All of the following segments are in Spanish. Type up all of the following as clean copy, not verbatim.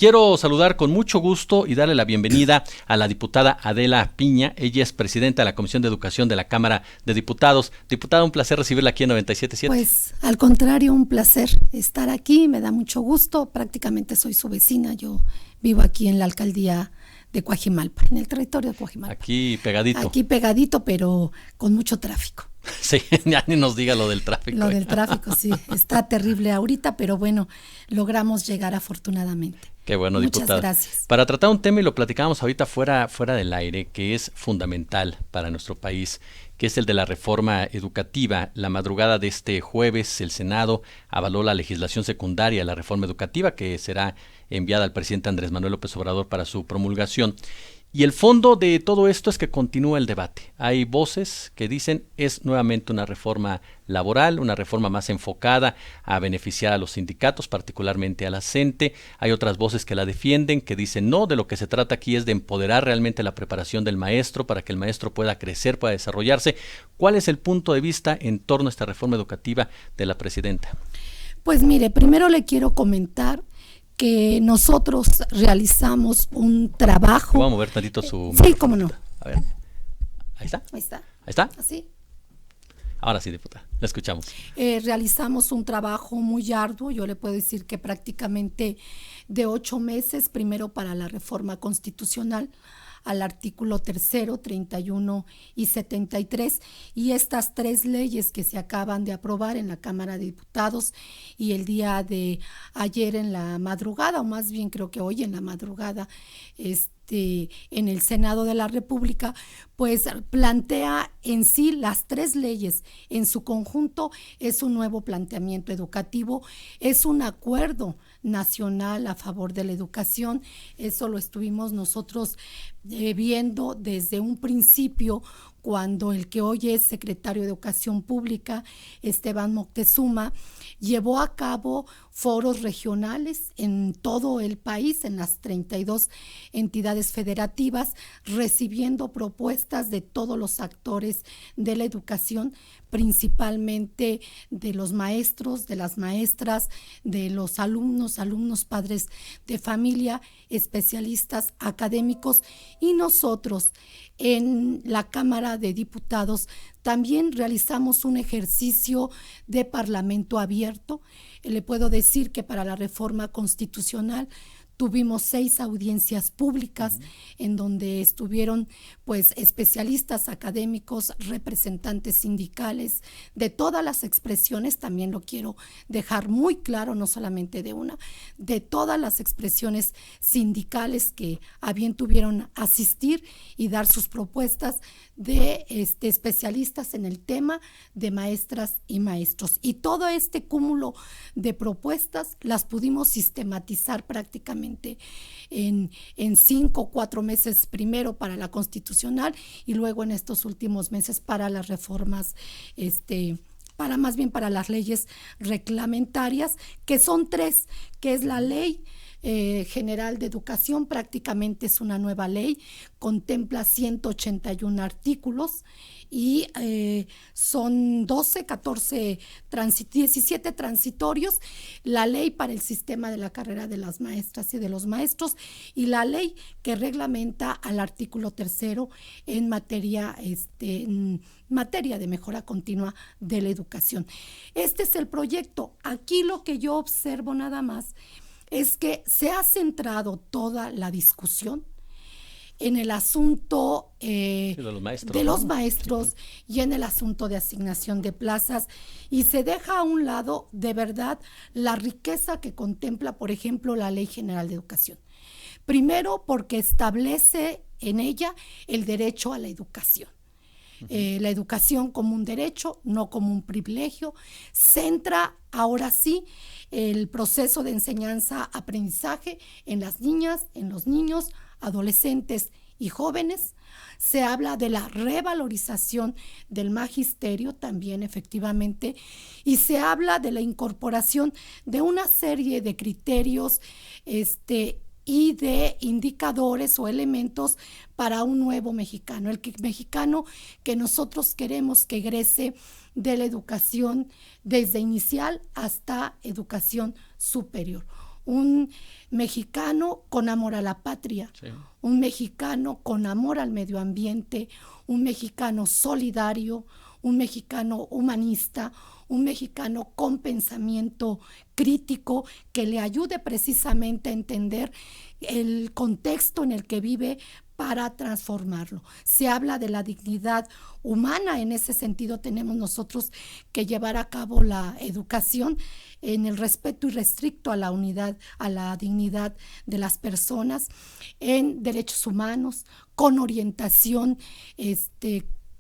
Quiero saludar con mucho gusto y darle la bienvenida a la diputada Adela Piña. Ella es presidenta de la Comisión de Educación de la Cámara de Diputados. Diputada, un placer recibirla aquí en 97.7. Pues al contrario, un placer estar aquí, me da mucho gusto. Prácticamente soy su vecina, yo vivo aquí en la alcaldía de Coajimalpa, en el territorio de Coajimalpa. Aquí pegadito. Aquí pegadito, pero con mucho tráfico. Sí, ya ni nos diga lo del tráfico. Lo del tráfico, sí, está terrible ahorita, pero bueno, logramos llegar afortunadamente. Qué bueno, Muchas diputada. Gracias. Para tratar un tema, y lo platicábamos ahorita fuera del aire, que es fundamental para nuestro país, que es el de la reforma educativa. La madrugada de este jueves, el Senado avaló la legislación secundaria de la reforma educativa, que será enviada al presidente Andrés Manuel López Obrador para su promulgación. Y el fondo de todo esto es que continúa el debate. Hay voces que dicen es nuevamente una reforma laboral, una reforma más enfocada a beneficiar a los sindicatos, particularmente a la CENTE. Hay otras voces que la defienden, que dicen no, de lo que se trata aquí es de empoderar realmente la preparación del maestro para que el maestro pueda crecer, pueda desarrollarse. ¿Cuál es el punto de vista en torno a esta reforma educativa de la presidenta? Pues mire, primero le quiero comentar que nosotros realizamos un trabajo. Vamos a ver tantito su... Sí, cómo no. A ver, ahí está. Ahí está. Ahí está. Así. Ahora sí, diputada, la escuchamos. Realizamos un trabajo muy arduo, yo le puedo decir que prácticamente de 8 meses, primero para la reforma constitucional, al artículo 3º, 31 y 73, y estas 3 leyes que se acaban de aprobar en la Cámara de Diputados y el día de ayer en la madrugada, o más bien creo que hoy en la madrugada, en el Senado de la República, pues plantea en sí las 3 leyes en su conjunto. Es un nuevo planteamiento educativo, es un acuerdo nacional a favor de la educación. Eso lo estuvimos nosotros viendo desde un principio, cuando el que hoy es secretario de Educación Pública, Esteban Moctezuma, llevó a cabo foros regionales en todo el país, en las 32 entidades federativas, recibiendo propuestas de todos los actores de la educación, principalmente de los maestros, de las maestras, de los alumnos, padres de familia, especialistas, académicos, y nosotros en la Cámara de Diputados también realizamos un ejercicio de parlamento abierto. Le puedo decir que para la reforma constitucional tuvimos 6 audiencias públicas en donde estuvieron pues especialistas, académicos, representantes sindicales de todas las expresiones. También lo quiero dejar muy claro, no solamente de todas las expresiones sindicales que a bien tuvieron asistir y dar sus propuestas, de especialistas en el tema, de maestras y maestros. Y todo este cúmulo de propuestas las pudimos sistematizar prácticamente en 5 o 4 meses, primero para la constitucional y luego en estos últimos meses para las reformas, para las leyes reglamentarias, que son 3, que es la ley general de educación. Prácticamente es una nueva ley, contempla 181 artículos y son 17 transitorios, la ley para el sistema de la carrera de las maestras y de los maestros, y la ley que reglamenta al artículo 3º en materia de mejora continua de la educación. Este es el proyecto. Aquí lo que yo observo nada más es que se ha centrado toda la discusión en el asunto de los maestros y en el asunto de asignación de plazas, y se deja a un lado de verdad la riqueza que contempla, por ejemplo, la Ley General de Educación. Primero, porque establece en ella el derecho a la educación. La educación como un derecho, no como un privilegio. Centra ahora sí el proceso de enseñanza-aprendizaje en las niñas, en los niños, adolescentes y jóvenes. Se habla de la revalorización del magisterio también, efectivamente, y se habla de la incorporación de una serie de criterios y de indicadores o elementos para un nuevo mexicano, mexicano que nosotros queremos que egrese de la educación desde inicial hasta educación superior. un mexicano con amor a la patria, sí, un mexicano con amor al medio ambiente, un mexicano solidario, un mexicano humanista, un mexicano con pensamiento crítico que le ayude precisamente a entender el contexto en el que vive para transformarlo. Se habla de la dignidad humana, en ese sentido tenemos nosotros que llevar a cabo la educación en el respeto irrestricto a la unidad, a la dignidad de las personas, en derechos humanos, con orientación,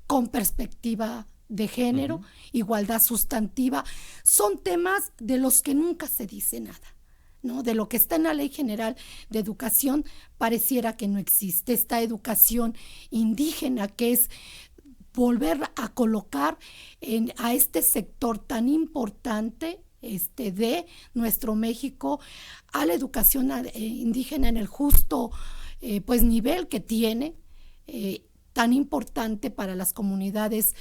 con perspectiva de género, igualdad sustantiva. Son temas de los que nunca se dice nada, ¿no? De lo que está en la Ley General de Educación pareciera que no existe. Esta educación indígena, que es volver a colocar a este sector tan importante de nuestro México, a la educación indígena en el justo nivel que tiene, tan importante para las comunidades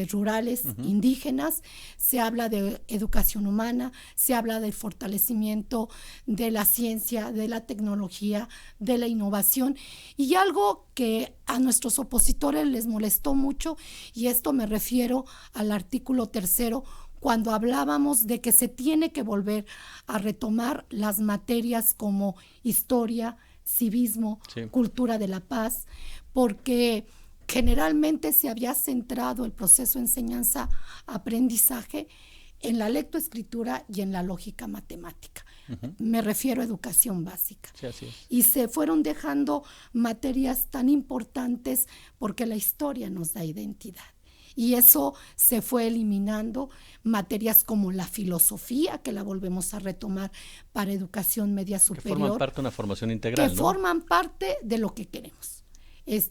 rurales, indígenas. Se habla de educación humana, se habla del fortalecimiento de la ciencia, de la tecnología, de la innovación, y algo que a nuestros opositores les molestó mucho, y esto me refiero al artículo 3º, cuando hablábamos de que se tiene que volver a retomar las materias como historia, civismo, sí, cultura de la paz, porque generalmente se había centrado el proceso de enseñanza-aprendizaje en la lectoescritura y en la lógica matemática. Me refiero a educación básica. Sí, así es. Y se fueron dejando materias tan importantes porque la historia nos da identidad. Y eso se fue eliminando, materias como la filosofía, que la volvemos a retomar para educación media superior. Que forman parte de una formación integral, que ¿no? forman parte de lo que queremos.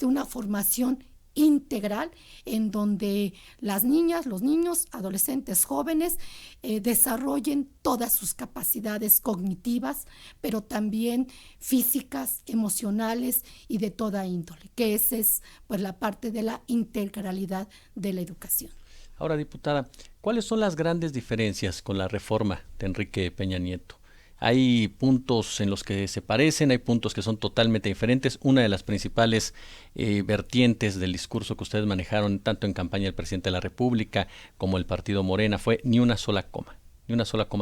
Una formación integral en donde las niñas, los niños, adolescentes, jóvenes desarrollen todas sus capacidades cognitivas, pero también físicas, emocionales y de toda índole, que esa es la parte de la integralidad de la educación. Ahora, diputada, ¿cuáles son las grandes diferencias con la reforma de Enrique Peña Nieto? Hay puntos en los que se parecen, hay puntos que son totalmente diferentes. Una de las principales vertientes del discurso que ustedes manejaron tanto en campaña del presidente de la República como el partido Morena fue ni una sola coma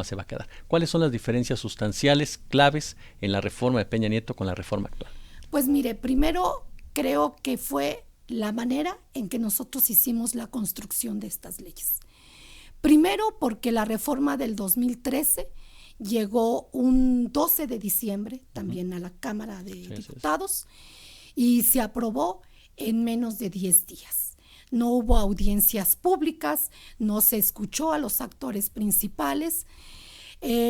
se va a quedar. ¿Cuáles son las diferencias sustanciales, claves en la reforma de Peña Nieto con la reforma actual? Pues mire, primero creo que fue la manera en que nosotros hicimos la construcción de estas leyes. Primero porque la reforma del 2013 llegó un 12 de diciembre también a la Cámara de Diputados y se aprobó en menos de 10 días. No hubo audiencias públicas, no se escuchó a los actores principales.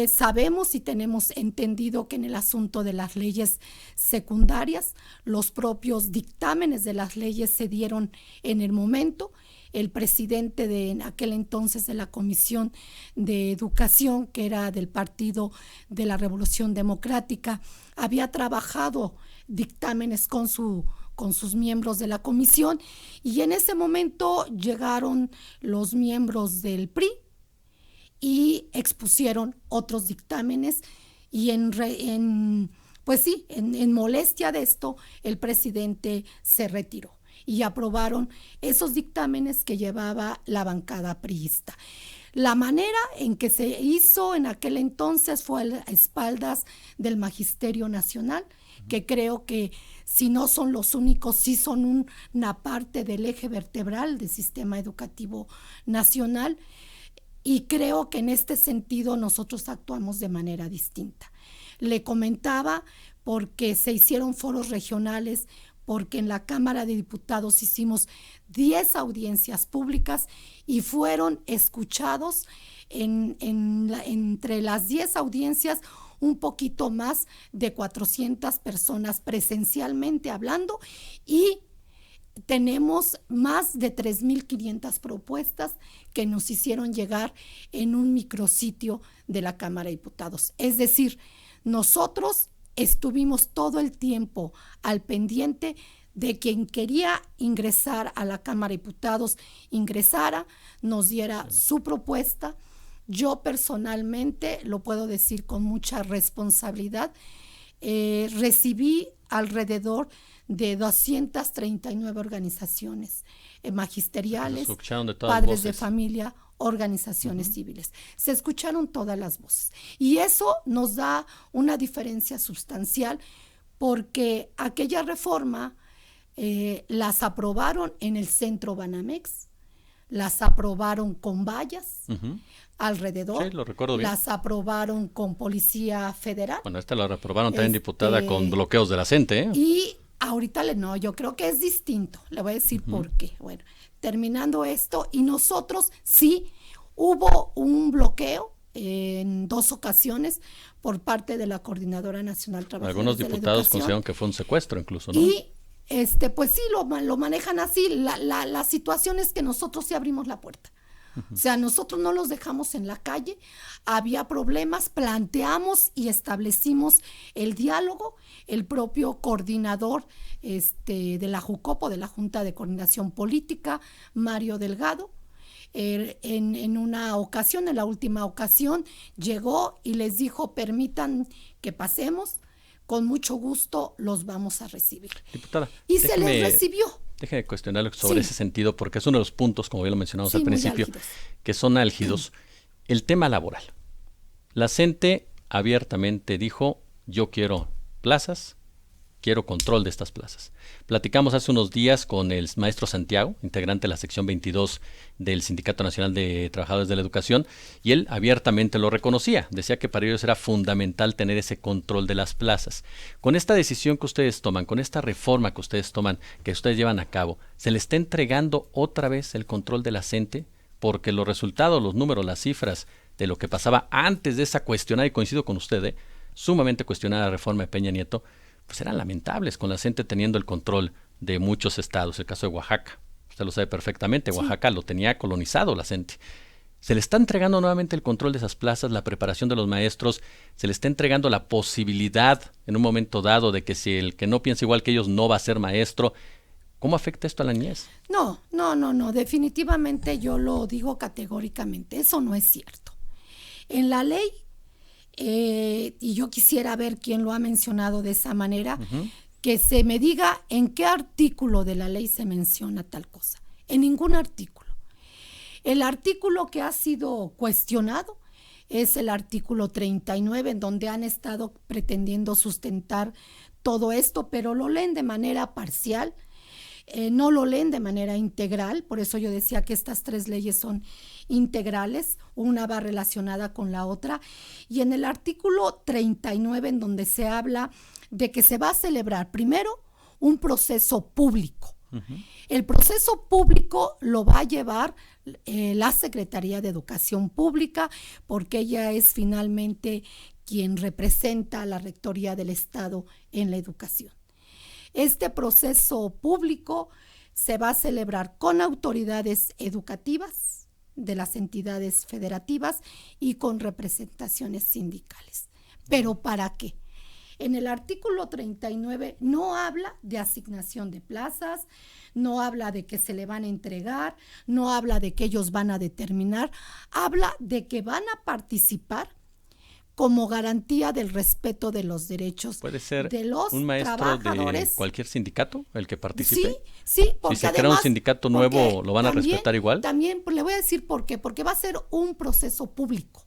Sabemos y tenemos entendido que en el asunto de las leyes secundarias, los propios dictámenes de las leyes se dieron en el momento. El presidente de aquel entonces de la Comisión de Educación, que era del Partido de la Revolución Democrática, había trabajado dictámenes con sus miembros de la comisión, y en ese momento llegaron los miembros del PRI y expusieron otros dictámenes, y en molestia de esto el presidente se retiró y aprobaron esos dictámenes que llevaba la bancada priista. La manera en que se hizo en aquel entonces fue a espaldas del Magisterio Nacional, que creo que si no son los únicos, sí son una parte del eje vertebral del sistema educativo nacional, y creo que en este sentido nosotros actuamos de manera distinta. Le comentaba porque se hicieron foros regionales, porque en la Cámara de Diputados hicimos 10 audiencias públicas y fueron escuchados entre las 10 audiencias un poquito más de 400 personas presencialmente hablando, y tenemos más de 3,500 propuestas que nos hicieron llegar en un micrositio de la Cámara de Diputados. Es decir, nosotros estuvimos todo el tiempo al pendiente de quien quería ingresar a la Cámara de Diputados ingresara, nos diera su propuesta, Yo personalmente, lo puedo decir con mucha responsabilidad, recibí alrededor de 239 organizaciones magisteriales, padres de familia, organizaciones civiles. Se escucharon todas las voces. Y eso nos da una diferencia sustancial porque aquella reforma las aprobaron en el centro Banamex, las aprobaron con vallas alrededor, sí, lo recuerdo bien. las aprobaron con Policía Federal. Bueno, esta la reprobaron también, diputada, con bloqueos de la CENTE, ¿eh? Y ahorita no, yo creo que es distinto. Le voy a decir por qué. Bueno, terminando esto, y nosotros sí hubo un bloqueo en 2 ocasiones por parte de la Coordinadora Nacional Trabajadores Algunos de la diputados Educación. consideraron que fue un secuestro incluso, ¿no? Y pues sí, lo manejan así. La situación es que nosotros sí abrimos la puerta. O sea, nosotros no los dejamos en la calle, había problemas, planteamos y establecimos el diálogo. El propio coordinador de la JUCOPO, de la Junta de Coordinación Política, Mario Delgado, en una ocasión, en la última ocasión, llegó y les dijo: permitan que pasemos, con mucho gusto los vamos a recibir. Diputada, y se les recibió. Déjeme cuestionarlo sobre ese sentido, porque es uno de los puntos, como ya lo mencionamos al principio, que son álgidos. El tema laboral. La CENTE abiertamente dijo: yo quiero plazas, quiero control de estas plazas. Platicamos hace unos días con el maestro Santiago, integrante de la sección 22 del Sindicato Nacional de Trabajadores de la Educación, y él abiertamente lo reconocía. Decía que para ellos era fundamental tener ese control de las plazas. Con esta decisión que ustedes toman, con esta reforma que ustedes toman, que ustedes llevan a cabo, ¿se le está entregando otra vez el control de la CENTE? Porque los resultados, los números, las cifras de lo que pasaba antes de esa cuestionada, y coincido con usted, sumamente cuestionada reforma de Peña Nieto, pues eran lamentables, con la CENTE teniendo el control de muchos estados. El caso de Oaxaca, usted lo sabe perfectamente, Oaxaca lo tenía colonizado la CENTE. Se le está entregando nuevamente el control de esas plazas, la preparación de los maestros, se le está entregando la posibilidad en un momento dado de que si el que no piensa igual que ellos no va a ser maestro. ¿Cómo afecta esto a la niñez? No, definitivamente yo lo digo categóricamente, eso no es cierto. En la ley, y yo quisiera ver quién lo ha mencionado de esa manera, que se me diga en qué artículo de la ley se menciona tal cosa. En ningún artículo. El artículo que ha sido cuestionado es el artículo 39, en donde han estado pretendiendo sustentar todo esto, pero lo leen de manera parcial. No lo leen de manera integral, por eso yo decía que estas 3 leyes son integrales, una va relacionada con la otra, y en el artículo 39, en donde se habla de que se va a celebrar primero un proceso público. El proceso público lo va a llevar la Secretaría de Educación Pública, porque ella es finalmente quien representa a la Rectoría del Estado en la educación. Este proceso público se va a celebrar con autoridades educativas de las entidades federativas y con representaciones sindicales. ¿Pero para qué? En el artículo 39 no habla de asignación de plazas, no habla de que se le van a entregar, no habla de que ellos van a determinar, habla de que van a participar como garantía del respeto de los derechos de los trabajadores. ¿Puede ser un maestro de cualquier sindicato el que participe? Sí, porque si se crea un sindicato nuevo, ¿lo van a respetar igual? También, pues le voy a decir por qué, porque va a ser un proceso público.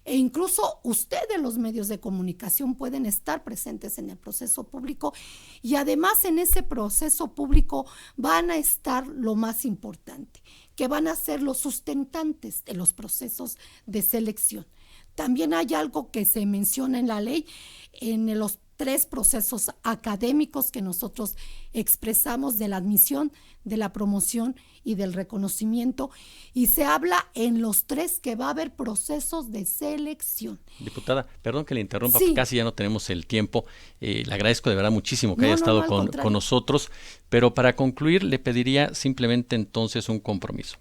E incluso ustedes, los medios de comunicación, pueden estar presentes en el proceso público, y además en ese proceso público van a estar lo más importante, que van a ser los sustentantes de los procesos de selección. También hay algo que se menciona en la ley, en los 3 procesos académicos que nosotros expresamos, de la admisión, de la promoción y del reconocimiento, y se habla en los 3 que va a haber procesos de selección. Diputada, perdón que le interrumpa, porque casi ya no tenemos el tiempo. Le agradezco de verdad muchísimo que haya estado con nosotros, pero para concluir le pediría simplemente entonces un compromiso.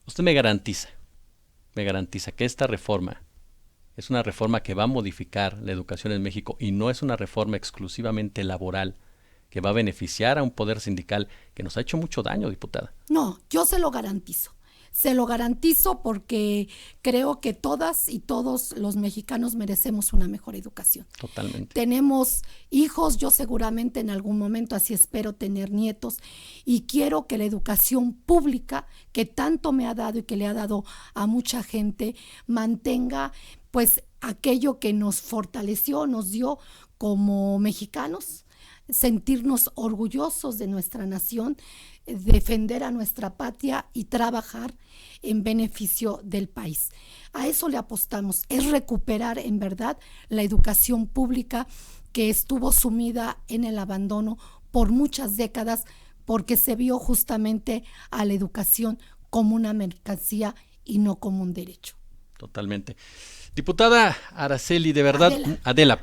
Usted me garantiza que esta reforma es una reforma que va a modificar la educación en México y no es una reforma exclusivamente laboral que va a beneficiar a un poder sindical que nos ha hecho mucho daño, diputada. No, yo se lo garantizo. Se lo garantizo porque creo que todas y todos los mexicanos merecemos una mejor educación. Totalmente. Tenemos hijos, yo seguramente en algún momento así espero tener nietos, y quiero que la educación pública, que tanto me ha dado y que le ha dado a mucha gente, mantenga pues aquello que nos fortaleció, nos dio como mexicanos, sentirnos orgullosos de nuestra nación, defender a nuestra patria y trabajar en beneficio del país. A eso le apostamos, es recuperar en verdad la educación pública que estuvo sumida en el abandono por muchas décadas, porque se vio justamente a la educación como una mercancía y no como un derecho. Totalmente. Diputada Araceli, de verdad, Adela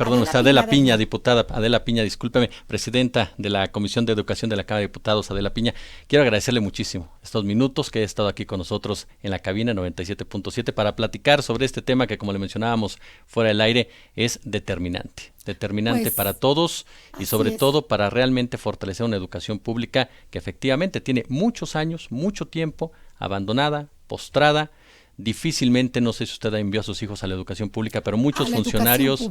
Piña, diputada Adela Piña, discúlpeme, presidenta de la Comisión de Educación de la Cámara de Diputados, Adela Piña, quiero agradecerle muchísimo estos minutos que ha estado aquí con nosotros en la cabina 97.7 para platicar sobre este tema que, como le mencionábamos fuera del aire, es determinante pues, para todos y sobre todo para realmente fortalecer una educación pública que efectivamente tiene muchos años, mucho tiempo, abandonada, postrada. Difícilmente, no sé si usted envió a sus hijos a la educación pública, pero muchos funcionarios,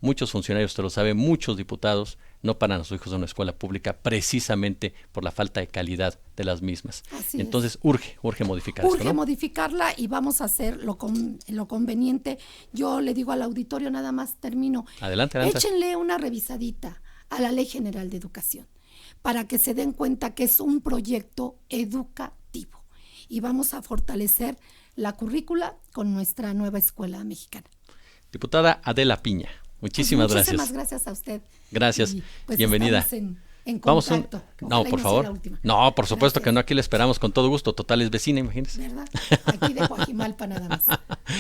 usted lo sabe, muchos diputados no paran a sus hijos en una escuela pública precisamente por la falta de calidad de las mismas. Entonces urge modificar esto, ¿no? Urge modificarla y vamos a hacer lo conveniente. Yo le digo al auditorio, nada más termino. Adelante. Échenle una revisadita a la Ley General de Educación para que se den cuenta que es un proyecto educativo y vamos a fortalecer la currícula con nuestra nueva escuela mexicana. Diputada Adela Piña, muchísimas gracias. Muchísimas gracias a usted. Gracias, pues bienvenida. En contacto. No, por favor. No, por supuesto que no, aquí le esperamos con todo gusto. Total, es vecina, imagínese. ¿Verdad? Aquí de Coajimalpa nada más.